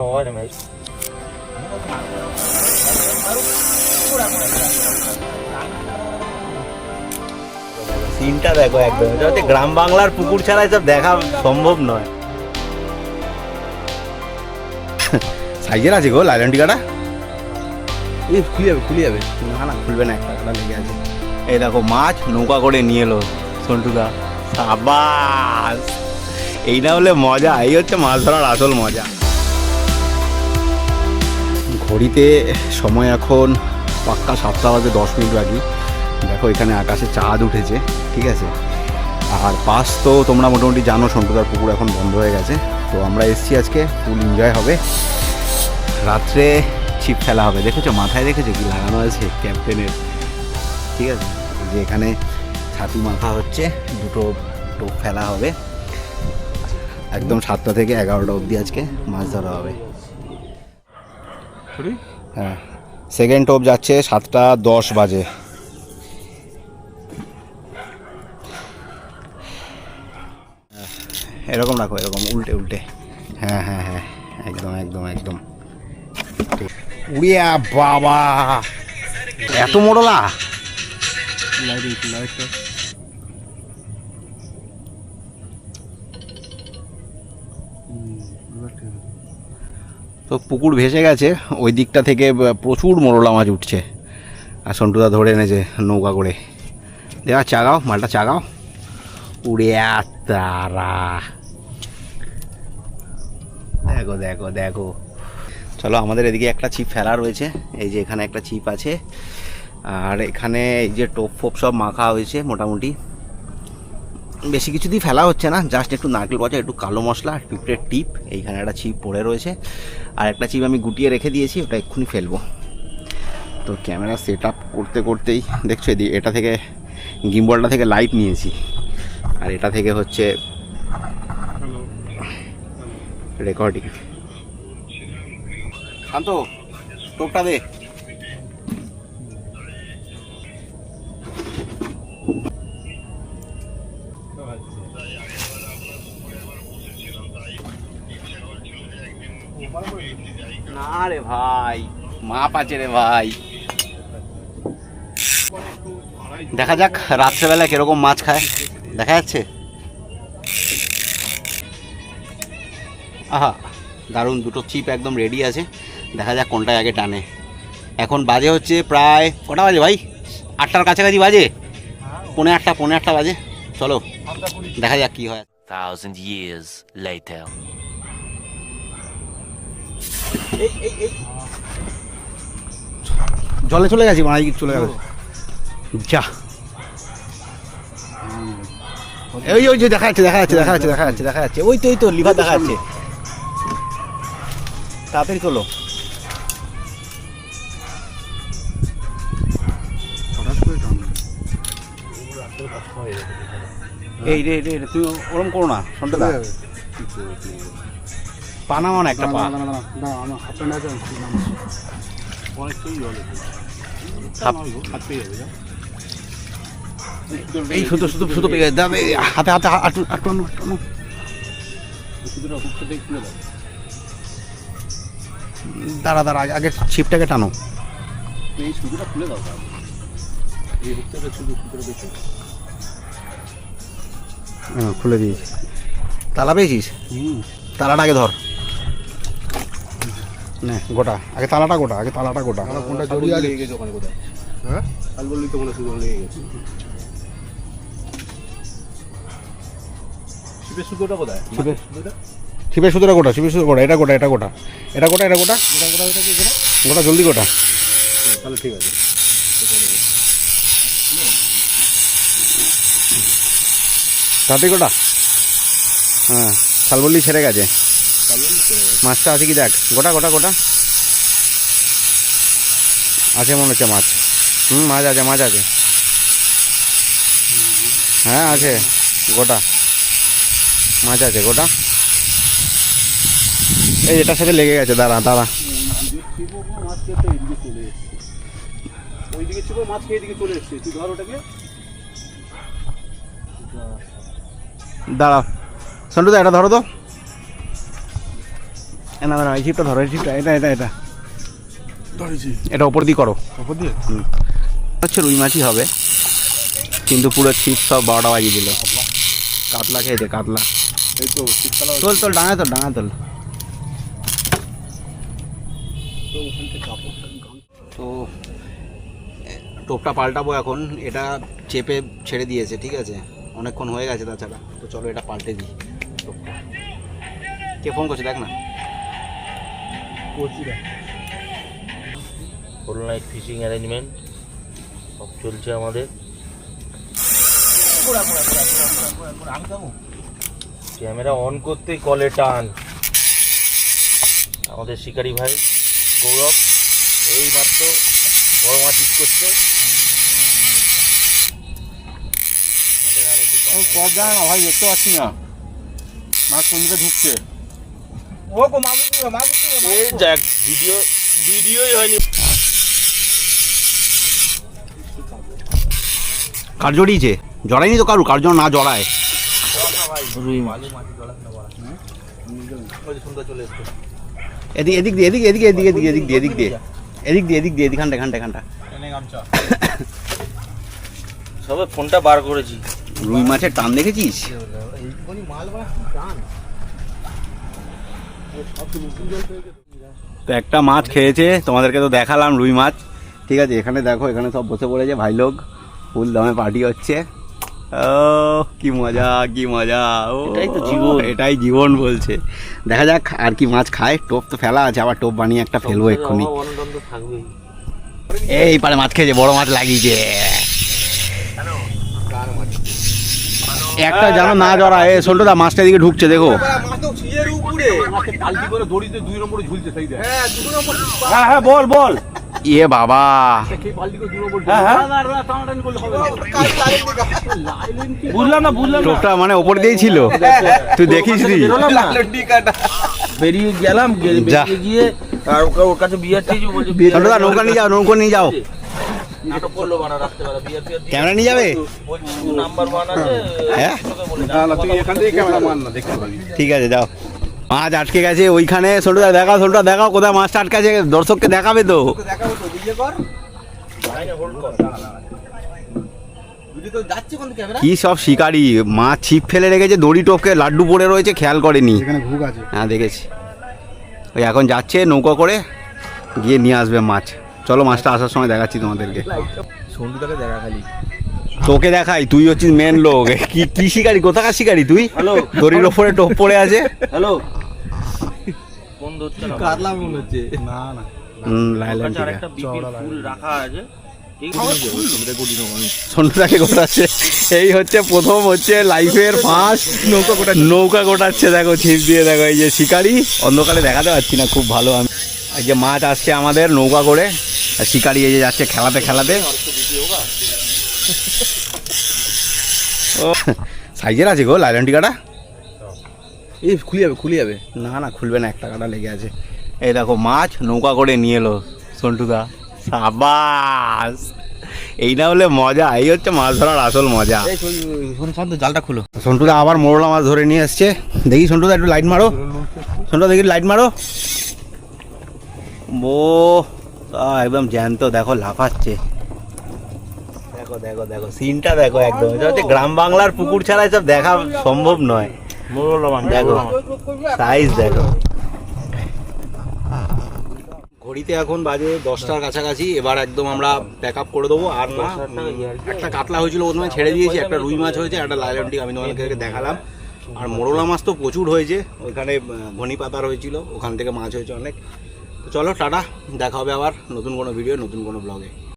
সিনটা দেখো একদম, গ্রাম বাংলার পুকুর ছাড়া এসব দেখা সম্ভব নয়। সাইজের আছে গো লাইলন টিকাটা, এই খুলে যাবে না, না খুলবে না, একটা লেগে আছে। এই দেখো মাছ নৌকা করে নিয়ে এলো সন্টুদা, সাবাস। এই না হলে মজা, এই হচ্ছে মাছ ধরার আসল মজা। ঘড়িতে সময় এখন পাক্কা 7টা বাজে 10 মিনিট বাকি। দেখো এখানে আকাশে চাঁদ উঠেছে, ঠিক আছে। আর পাশ তো তোমরা মোটামুটি জানো সন্টুদার পুকুর এখন বন্ধ হয়ে গেছে। তো আমরা এসছি, আজকে ফুল এনজয় হবে। রাত্রে ছিপ ফেলা হবে, দেখেছো মাথায় দেখেছো কি লাগানো আছে ক্যাপ্টেনের, ঠিক আছে। যে এখানে ছাতি মাখা হচ্ছে, দুটো টোপ ফেলা হবে, একদম 7টা থেকে 11টা অবধি আজকে মাছ ধরা হবে। হ্যাঁ, সেকেন্ড টোপ যাচ্ছে 7টা 10 বাজে। এরকম রাখো, এরকম উল্টে উল্টে, হ্যাঁ হ্যাঁ হ্যাঁ, একদম একদম একদম। উড়িয়া বাবা, এত মোড়লা! তো পুকুর ভেসে গেছে, ওই দিকটা থেকে প্রচুর মোড়লা মাছ উঠছে। আর সন্টুদা ধরে এনেছে নৌকা করে। দেখা চাগাও, মালটা চাগাও। উড়িয়া তারা, দেখো দেখো দেখো। চলো, আমাদের এদিকে একটা ছিপ ফেলা রয়েছে, এই যে এখানে একটা ছিপ আছে। আর এখানে এই যে টোপ ফোপ সব মাখা হয়েছে মোটামুটি। বেশি কিছু দিয়ে ফেলা হচ্ছে না, জাস্ট একটু নারকেল পচা, একটু কালো মশলা আর পিঁপড়ের টিপ। এইখানে একটা ছিপ পড়ে রয়েছে, আর একটা ছিপ আমি গুটিয়ে রেখে দিয়েছি, ওটা এক্ষুনি ফেলবো। তো ক্যামেরা সেট আপ করতে করতেই দেখছো এটা থেকে গিম্বলটা থেকে লাইট নিয়েছি, আর এটা থেকে হচ্ছে রেকর্ডিং। শান্ত, টোপটা দে। না রে ভাই, মাপ আছে রে ভাই। দেখা যাক রাত্রেবেলা কিরকম মাছ খায়, দেখা যাচ্ছে। আহা, দারুণ, দুটো চিপ একদম রেডি আছে। দেখা যাক কোনটায় আগে টানে। এখন বাজে হচ্ছে প্রায় কটা বাজে ভাই? 8টার কাছাকাছি বাজে, পৌনে 8টা বাজে। চলো দেখা যাক কি হয়। 1000 years later. জলে চলে গেছি, মারা চলে গেছে। যা, ওই ওই যে দেখা যাচ্ছে, দেখা যাচ্ছে, দেখা যাচ্ছে, দেখা যাচ্ছে, দেখা যাচ্ছে, ওই তো ওই তো লিভার দেখা যাচ্ছে। তাড়াতাড়ি চলো। এই রে রে, তুই ওরম করো না, শুনতে দা। পানা মানে একটা পা, এই শুধু শুধু শুধু পেয়ে যাবে হাতে হাতে, আটু আটু আনু আনু। দাঁড়া দাঁড়া, আগে ছিপটাকে টানো। এই সুতোটা খুলে দাও, এই হুকটাকে শুধু সুতোটা দেখো। হ্যাঁ, খুলে দিয়েছি। তালা পেয়েছিস? তালাটা আগে ধর, নে গোটা আগে, তালাটা গোটা আগে, তালাটা গোটা। কোনটা জড়িয়ে লেগে গেছে ওখানে কোথায়? হ্যাঁ, কাল বললি তো মনে সুতো লেগে গেছে। ছিপের সুতোটা কোথায়? ছিপের সুতোটা গোটা, ছিপের সুতো গোটা, এটা গোটা, এটা গোটা, এটা গোটা, এটা গোটা, এটা গোটা, এটা কি গোটা? গোটা, জলদি গোটা। তাহলে ঠিক আছে, তাতে গোটা। হ্যাঁ, শালবল্লি ছেড়ে গেছে, মাছটা আছে কি দেখ, গোটা গোটা গোটা আছে মনে হচ্ছে মাছ। মাছ আছে, মাছ আছে, হ্যাঁ আছে, গোটা মাছ আছে, গোটা। এই এটার সাথে লেগে গেছে, দাঁড়া দাঁড়া। ওইদিকে ছিল মাছ, এইদিকে চলে এসছে, তুই ধর ওটাকে। দাঁড়াও সন্টুদা, এটা ধরো তো। না না এই ছিপটা ধরো, এই ছিপটা, এটা এটা এটা ধরেছি এটা ওপর দিয়ে করো। ওপর দিয়ে হচ্ছে রুই মাছই হবে, কিন্তু পুরো ছিপ সব 12টা বাজিয়ে দিল। কাতলা খেয়েছে, কাতলা। এই তো শীতকালে তোল তোল, ডাঙা তোল, ডাঙা তোল। তো টোপটা পাল্টাবো এখন, এটা চেপে ছেড়ে দিয়েছে, ঠিক আছে, অনেকক্ষণ হয়ে গেছে তাছাড়া। তো চলো এটা পাল্টে দিই টোপটা। কে ফোন করছে দেখ না। কচিরা ফুল নাইট ফিশিং অ্যারেঞ্জমেন্ট সব চলছে আমাদের। ক্যামেরা অন করতেই কলে টান। আমাদের শিকারি ভাই গৌরব এই মাত্র বড় মাছ হিট করছে। আমাদের আরো দুটো পথ যায় না ভাই, দেখতে পাচ্ছি না মাছ কোন দিকে ঢুকছে। এই দেখ ভিডিওই হয়নি। কার জড়িয়েছে? জড়ায়নি তো কারু, কার জন্য না জড়ায়। রুই মাছ সুন্দর চলে এসছে। এদিক এদিক দিয়ে, এদিক এদিকে, এদিক এদিকে, এদিক দিয়ে, এদিক দিয়ে, এদিক দিয়ে, এদিক দিয়ে, এদিকখানটা, এখানটা, এখানটা। সবে ফোনটা বার করেছি। রুই মাছের টান দেখেছিস? তো একটা মাছ খেয়েছে, তোমাদেরকে তো দেখালাম রুই মাছ, ঠিক আছে। এখানে দেখো, এখানে সব বসে পড়েছে ভাই লোক, ফুল দামে পার্টি হচ্ছে। ও কি মজা, কি মজা! ও এটাই তো জীবন। এটাই জীবন বলছে। দেখা যাক আর কি মাছ খায়। টোপ তো ফেলা আছে, আবার টোপ বানিয়ে একটা ফেলবো এক্ষুনি। থাকবেই। এই পারে মাছ খেয়েছে, বড় মাছ লাগিয়েছে একটা, জানো না জড়া। এ সোল্টোদা মাছটা দিকে ঢুকছে, দেখো। হ্যাঁ হ্যাঁ বল বল। ইয়ে বাবা, বুঝলাম না বুঝলাম না। টোপটা মানে ওপর দিয়েই ছিল, তুই দেখিস নি? বেরিয়ে গেলাম, যা। বেরিয়ে গিয়ে আর ওর কাছে বিয়ার চেয়েছি, বলছে সোল্টোদা নৌকা নিয়ে যাও, নৌকো নিয়ে যাও। নাটক করলো বানা রাত্রেবেলা বিয়ার টিয়ার দিয়ে। ক্যামেরা নিয়ে যাবে? বলছি নাম্বার ওয়ান আছে, হ্যাঁ তোকে বলে না না, তুই এখান থেকে ক্যামেরা মান না, দেখতে পাবি। ঠিক আছে, যাও। মাছ আটকে গেছে ওইখানে। সোল্টোদা দেখাও, সোল্টোদা দেখাও কোথায় মাছটা আটকে আছে, দর্শককে দেখাবে তো। কি সব শিকারি, মাছ ছিপ ফেলে রেখেছে, দড়ি টোপকে লাড্ডু পড়ে রয়েছে, খেয়াল করেনি। এখানে ঘুগ আছে। হ্যাঁ দেখেছি। ওই এখন যাচ্ছে নৌকা করে, গিয়ে নিয়ে আসবে মাছ। চলো মাছটা আসার সময় দেখাচ্ছি তোমাদেরকে। সন্ধ্যুটাকে দেখা খালি। তোকে দেখাই, তুই হচ্ছিস মেন লোক। কি কি শিকারি, কোথাকার শিকারি তুই? হ্যালো দড়ির ওপরে টোপ পড়ে আছে। হ্যালো ফোন ধরছে না। কাতলা মনে হচ্ছে। না না লাইলাম আচ্ছা, আরেকটা বিপির ফুল রাখা আছে। ঠিক সন্ধ্যাকে গোটাচ্ছে। এই হচ্ছে প্রথম, হচ্ছে লাইফের ফার্স্ট নৌকা গোটাচ্ছে। দেখো ছিপ দিয়ে, দেখো এই যে শিকারি। অন্ধকারে দেখাতে পারছি না খুব ভালো আমি। এই যে মাছ আসছে আমাদের নৌকা করে, আর শিকারি এই যে যাচ্ছে খেলাতে খেলাতে। ও সাইজের আছে গো লাইলন টিকাটা। এই খুলে যাবে, খুলে যাবে। না না খুলবে না, একটা কাটা লেগে আছে। এই দেখো মাছ নৌকা করে নিয়ে এলো সন্টুদা। সাবাস! এই না হলে মজা, এই হচ্ছে মাছ ধরার আসল মজা। জালটা খুলো। সন্টুদা আবার মোরলা মাছ ধরে নিয়ে এসছে। দেখি সন্টুদা একটু লাইট মারো, সন্টুদা দেখি লাইট মারো। ও একদম জ্যান্ত, দেখো লাফাচ্ছে। দেখো দেখো দেখো সিনটা দেখো, একদম এটা হচ্ছে গ্রাম বাংলার পুকুর ছাড়া এসব দেখা সম্ভব নয়। দেখো সাইজ দেখো। ঘড়িতে এখন বাজে 10টার কাছাকাছি। এবার একদম আমরা প্যাক আপ করে দেবো। আর না, একটা কাতলা হয়েছিল প্রথমে, ছেড়ে দিয়েছি। একটা রুই মাছ হয়েছে, একটা লাইলন টিক আমি তোমাদেরকে দেখালাম। আর মোরলা মাছ তো প্রচুর হয়েছে, ওইখানে ঘনি পাতার হয়েছিল, ওখান থেকে মাছ হয়েছে অনেক। তো চলো টাটা, দেখা হবে আবার নতুন কোনো ভিডিও, নতুন কোনো ব্লগে।